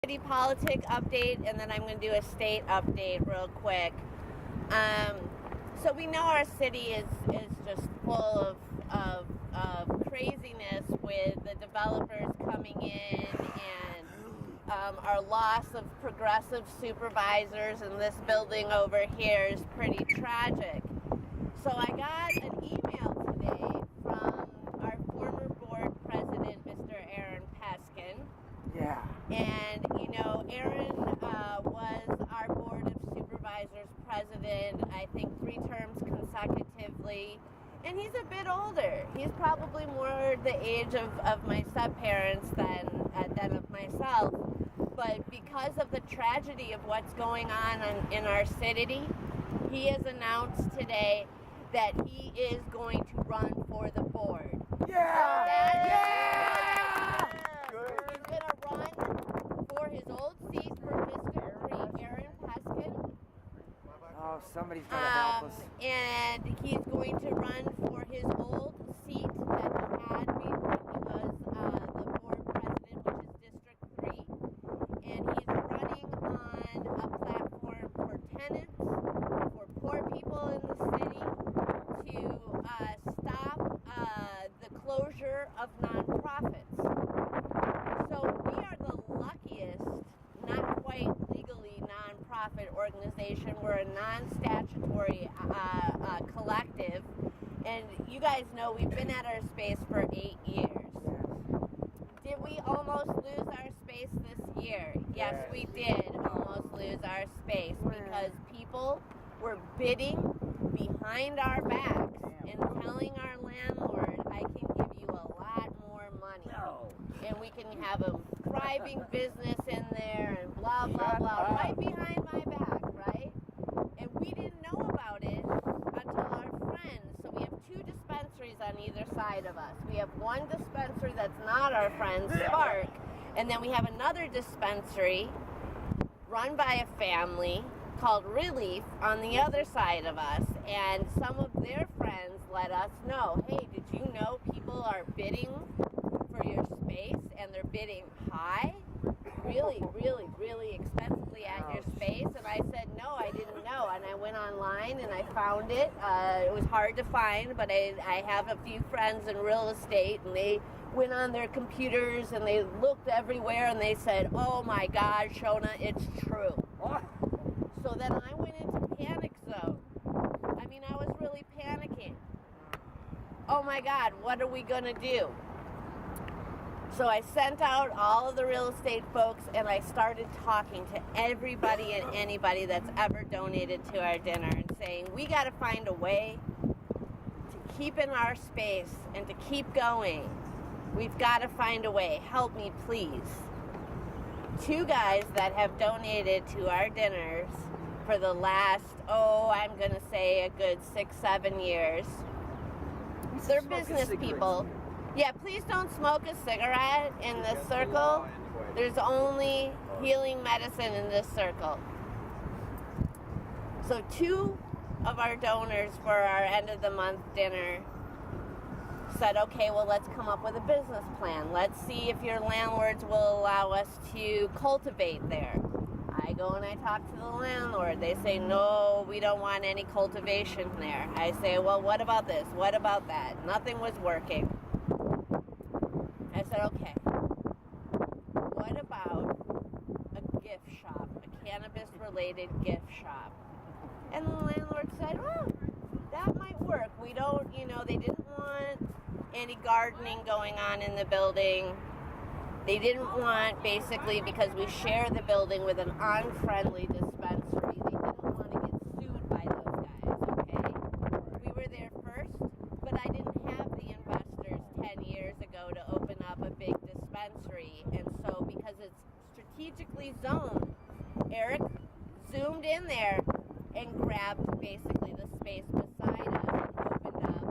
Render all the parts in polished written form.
City politic update, and then I'm going to do a state update real quick. So we know our city is just full of craziness with the developers coming in, and our loss of progressive supervisors in this building over here is pretty tragic. So I got an email today from our former board president, Mr. Aaron Peskin. Yeah. And, you know, Aaron was our Board of Supervisors president, I think 3 terms consecutively. And he's a bit older. He's probably more the age of my step-parents than of myself. But because of the tragedy of what's going on in our city, he has announced today that he is going to run for the board. He's going to run for his old seat for Mr. Aaron Peskin. Oh, somebody's got to help us. And he's going to run for his old seat that he had before he was the board president, which is District 3. And he's running on a platform for tenants, for poor people in the city, to stop the closure of nonprofits. So we are the luckiest, not quite legally nonprofit organization. We're a non-statutory collective, and you guys know we've been at our space for 8 years. Did we almost lose our space this year? Yes, we did almost lose our space because people were bidding behind our backs and telling our landlord, I can give you a lot more money. And we can have a thriving business in there and blah, blah, blah, right behind my back, right? And we didn't know about it until our friends. So we have 2 dispensaries on either side of us. We have one dispensary that's not our friend, Spark, and then we have another dispensary run by a family called Relief on the other side of us, and some of their friends let us know, hey, did you know people are bidding for your space, and they're bidding high, really expensively at your space? And I said, no, I didn't know. And I went online and I found it. It was hard to find, but I have a few friends in real estate, and they went on their computers and they looked everywhere and they said, oh my God, Shona, it's true. So then I went into panic zone. I mean, I was really panicking. Oh my God, what are we going to do? So I sent out all of the real estate folks, and I started talking to everybody and anybody that's ever donated to our dinner and saying, we got to find a way to keep in our space and to keep going. We've got to find a way. Help me, please. 2 guys that have donated to our dinners for the last, I'm going to say a good 6-7 years. They're business people. Yeah, please don't smoke a cigarette in this circle. There's only healing medicine in this circle. So 2 of our donors for our end of the month dinner said, okay, well, let's come up with a business plan. Let's see if your landlords will allow us to cultivate there. I go and I talk to the landlord. They say, no, we don't want any cultivation there. I say, well, what about this? What about that? Nothing was working. I said, okay, what about a gift shop, a cannabis-related gift shop? And the landlord said, oh, that might work. We don't, they didn't want any gardening going on in the building. They didn't want, basically, because we share the building with an unfriendly dispensary, they didn't want to get sued by those guys, okay? We were there first, but I didn't have the investors 10 years ago to open up a big dispensary. And so, because it's strategically zoned, Eric zoomed in there and grabbed, basically, the space beside us and opened up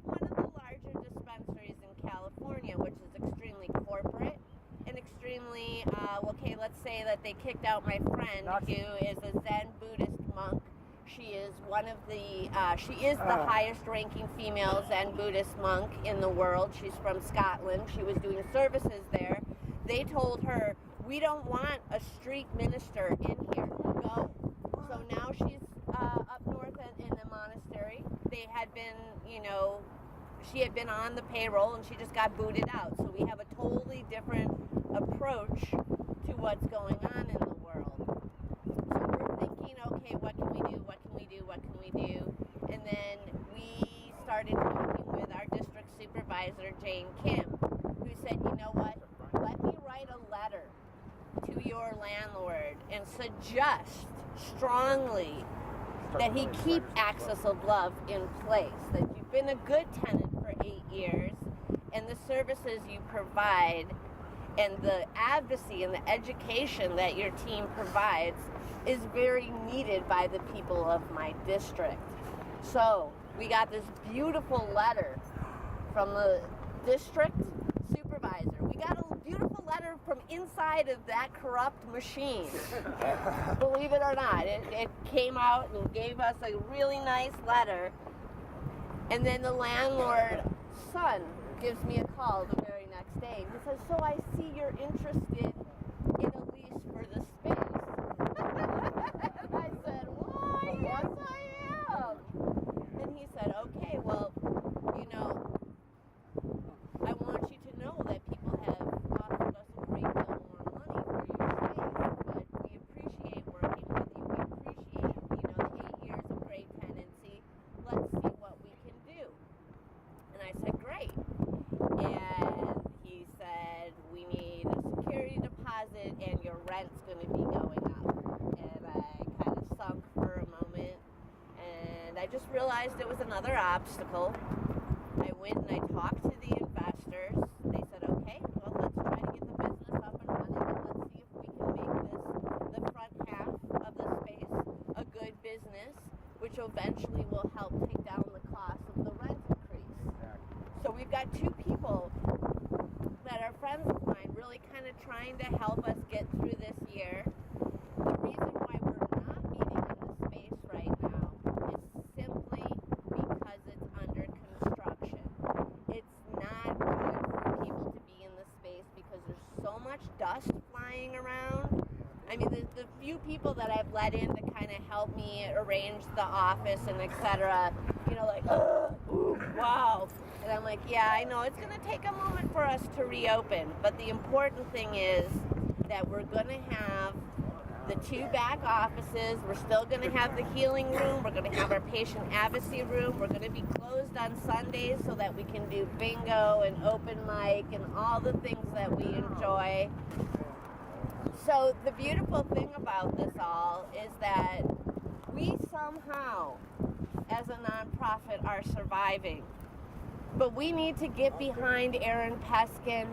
one of the larger dispensaries in California, which is extremely corporate and extremely, let's say that they kicked out my friend who is a Zen Buddhist monk. She is one of the, the highest ranking female Zen Buddhist monk in the world. She's from Scotland. She was doing services there. They told her, we don't want a street minister in here. Go. So now she's up north in the monastery. They had been, she had been on the payroll and she just got booted out. So we have a totally different approach to what's going on in the world. So we're thinking, okay, what can we do? What can we do? What can we do? And then we started talking with our district supervisor, Jane Kim, who said, you know what? Let me write a letter to your landlord and suggest strongly that he keep Access of Love in place, that you've been a good tenant for 8 years, and the services you provide and the advocacy and the education that your team provides is very needed by the people of my district. So we got this beautiful letter from the district supervisor. We got a beautiful letter from inside of that corrupt machine. Believe it or not, it came out and gave us a really nice letter. And then the landlord's son gives me a call the very next day. He says, so I see you're interested in a lease for the space. And I said, why, yes I am. And he said, okay, well, I want you to know that people have offered us a great deal more money for your space, but we appreciate working with you. We appreciate, the 8 years of great tenancy. Let's see what we can do. And I said, great. And he said, we need a security deposit and your rent's going to be going up. And I kind of sunk for a moment. And I just realized it was another obstacle. I went and I talked to the investors. They said, okay, well, let's try to get the business up and running, and let's see if we can make the front half of the space a good business, which eventually will help take down the cost of the rent increase. So we've got two people that are friends of mine really kind of trying to help us get through this year. The reason why we're not meeting in the space right now is simply because it's under construction. It's not good for people to be in the space because there's so much dust flying around. I mean, the few people that I've let in to kind of help me arrange the office and etc., like, ooh, wow. And I'm like, yeah, I know it's going to take a moment for us to reopen. But the important thing is that we're going to have the 2 back offices. We're still going to have the healing room. We're going to have our patient advocacy room. We're going to be closed on Sundays so that we can do bingo and open mic and all the things that we enjoy. So the beautiful thing about this all is that we somehow, as a nonprofit, are surviving. But we need to get behind Aaron Peskin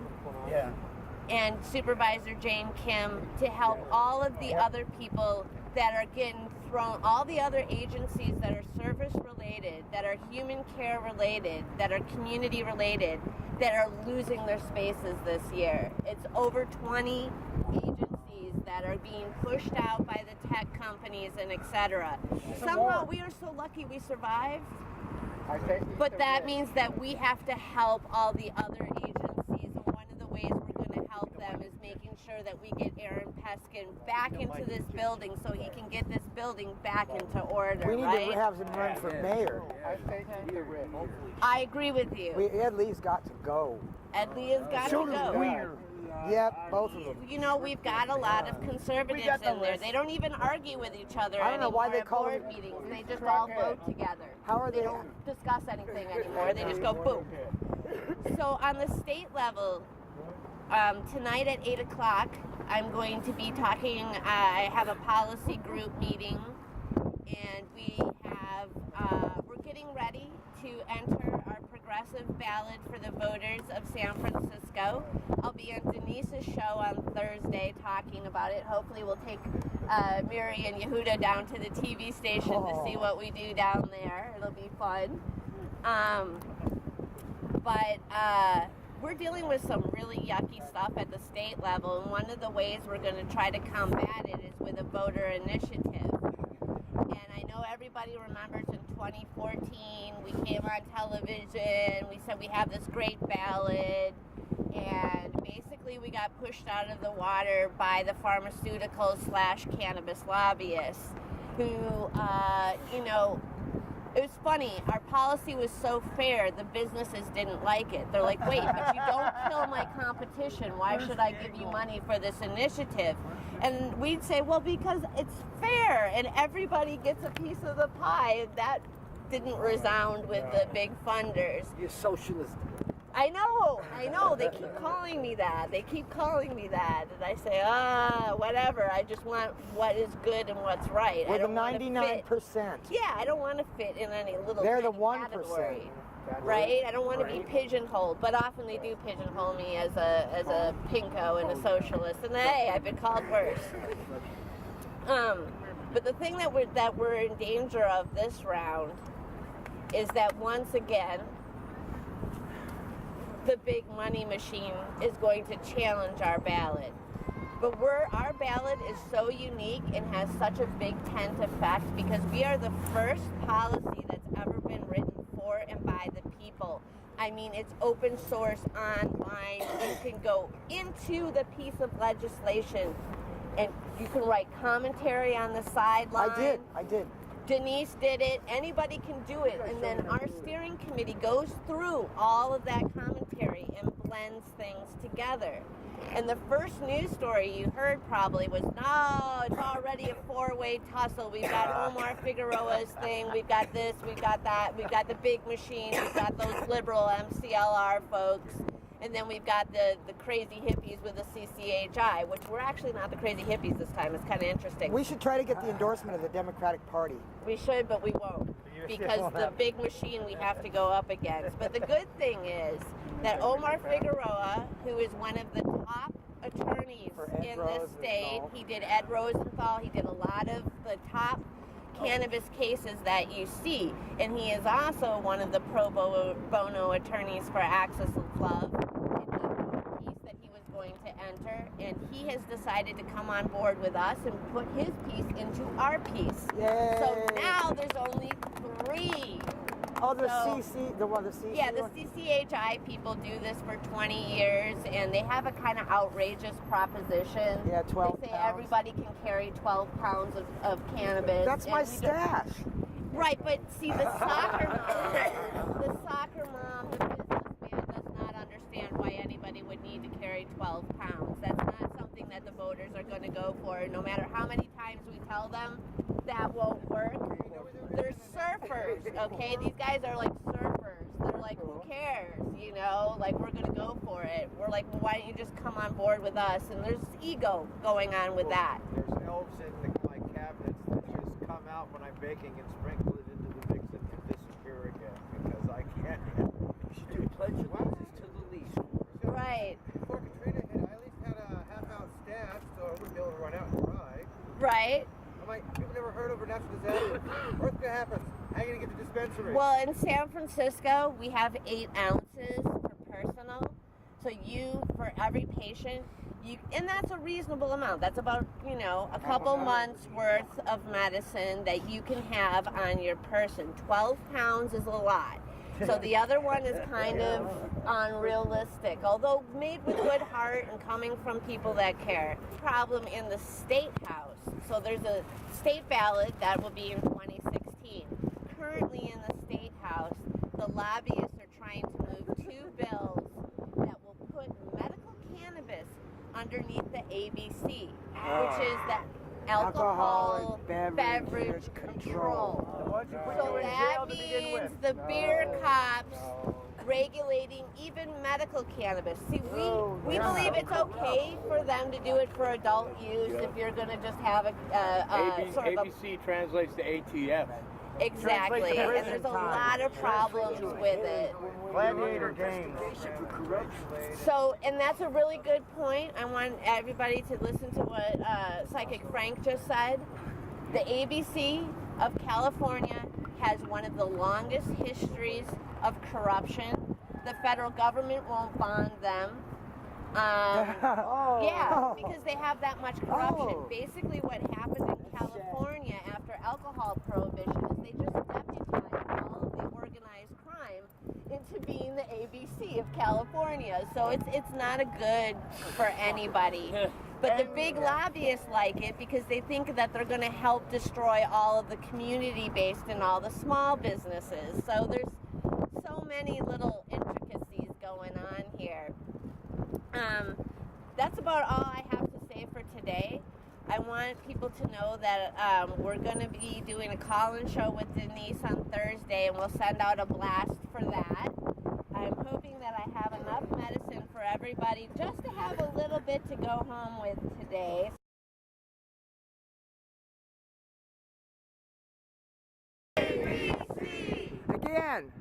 and Supervisor Jane Kim to help all of the other people that are getting thrown, all the other agencies that are service related, that are human care related, that are community related, that are losing their spaces this year. It's over 20 agencies that are being pushed out by the tech companies and etc. Somehow we are so lucky we survived. But that means that we have to help all the other agencies, and one of the ways we're going to help them is making sure that we get Aaron Peskin back into this building so he can get this building back into order. We need to have him run for mayor. I agree with you. Ed Lee's got to go. Ed Lee has got to go. Yep, both of them. We've got a lot of conservatives in there. They don't even argue with each other I don't know why they at call board meetings. They just all vote together. How are they don't discuss anything anymore. They just go boom. So on the state level, tonight at 8 o'clock, I'm going to be talking. I have a policy group meeting, and we're getting ready to enter our progressive ballot for the voters of San Francisco. I'll be on Denise's show on Thursday talking about it. Hopefully we'll take Miri and Yehuda down to the TV station to see what we do down there. It'll be fun. But we're dealing with some really yucky stuff at the state level, and one of the ways we're going to try to combat it is with a voter initiative. And I know everybody remembers in 2014, we came on television, we said we have this great ballot, And basically we got pushed out of the water by the pharmaceutical/cannabis lobbyists who, it was funny. Our policy was so fair, the businesses didn't like it. They're like, wait, but you don't kill my competition. Why should I give you money for this initiative? And we'd say, well, because it's fair and everybody gets a piece of the pie. That didn't resound with the big funders. You're socialist. I know. They keep calling me that. And I say, whatever. I just want what is good and what's right. We're I the don't want to 99%. Yeah, I don't want to fit in any little They're the category. 1%. Right? I don't want to be pigeonholed, but often they do pigeonhole me as a pinko and a socialist. And hey, I've been called worse. But the thing that we're in danger of this round is that once again, the big money machine is going to challenge our ballot. But our ballot is so unique and has such a big tent effect because we are the first policy that's ever been written for and by the people. I mean, it's open source online. You can go into the piece of legislation and you can write commentary on the sideline. I did. Denise did it. Anybody can do it. And then our steering committee goes through all of that commentary and blends things together. And the first news story you heard probably was, no, it's already a four-way tussle. We've got Omar Figueroa's thing. We've got this. We've got that. We've got the big machine. We've got those liberal MCLR folks. And then we've got the crazy hippies with the CCHI, which we're actually not the crazy hippies this time. It's kind of interesting. We should try to get the endorsement of the Democratic Party. We should, but we won't. Because the big machine we have to go up against. But the good thing is that Omar Figueroa, who is one of the top attorneys in this state, he did Ed Rosenthal, he did a lot of the top cannabis cases that you see. And he is also one of the pro bono attorneys for Access of Love. That he was going to enter, and he has decided to come on board with us and put his piece into our piece. Yay. So now there's only 3. Oh, the CC. Yeah, the CCHI people do this for 20 years, and they have a kind of outrageous proposition. Yeah, 12 They say pounds. Everybody can carry 12 pounds of cannabis. That's my stash. Right, but see, the soccer mom, the businessman does not understand why anybody would need to carry 12 pounds. That's not something that the voters are going to go for. No matter how many times we tell them that won't work. They're surfers, okay? These guys are like surfers. They're like, who cares, Like, we're going to go for it. We're like, well, why don't you just come on board with us? And there's ego going on with that. There's elves in my cabinets that just come out when I'm baking and sprinkle it into the mix and disappear again because I can't. You should do pledge allegiance to the lease. Right. Before Katrina hit, I at least had a half-ounce stash so I wouldn't be able to run out and dry. Right. I'm like, people never heard of a natural disaster. Earthquake happens. How are you going to get to dispensary? Well, in San Francisco, we have 8 ounces per personal. So for every patient, and that's a reasonable amount. That's about, a couple months worth of medicine that you can have on your person. 12 pounds is a lot. So the other one is kind of unrealistic, although made with good heart and coming from people that care. Problem in the state house. So there's a state ballot that will be in 2016. Currently in the state house, the lobbyists are trying to move 2 bills that will put medical cannabis underneath the ABC, which is the alcohol beverage control. So that means the beer cops regulating even medical cannabis. See, we believe it's okay for them to do it for adult use if you're going to just have a sort of ABC translates to ATF. Exactly, and there's a lot of problems with it. Gladiator games. So, and that's a really good point. I want everybody to listen to what Psychic Frank just said. The ABC of California has one of the longest histories of corruption. The federal government won't bond them. Yeah, because they have that much corruption. Basically what happened in California after alcohol prohibition is they just deputized all of the organized crime into being the ABC of California. California. So it's not a good for anybody. But the big lobbyists like it because they think that they're going to help destroy all of the community-based and all the small businesses. So there's so many little intricacies going on here. That's about all I have to say for today. I want people to know that we're going to be doing a call-in show with Denise on Thursday, and we'll send out a blast for that. I'm hoping that I have enough medicine for everybody just to have a little bit to go home with today. Again.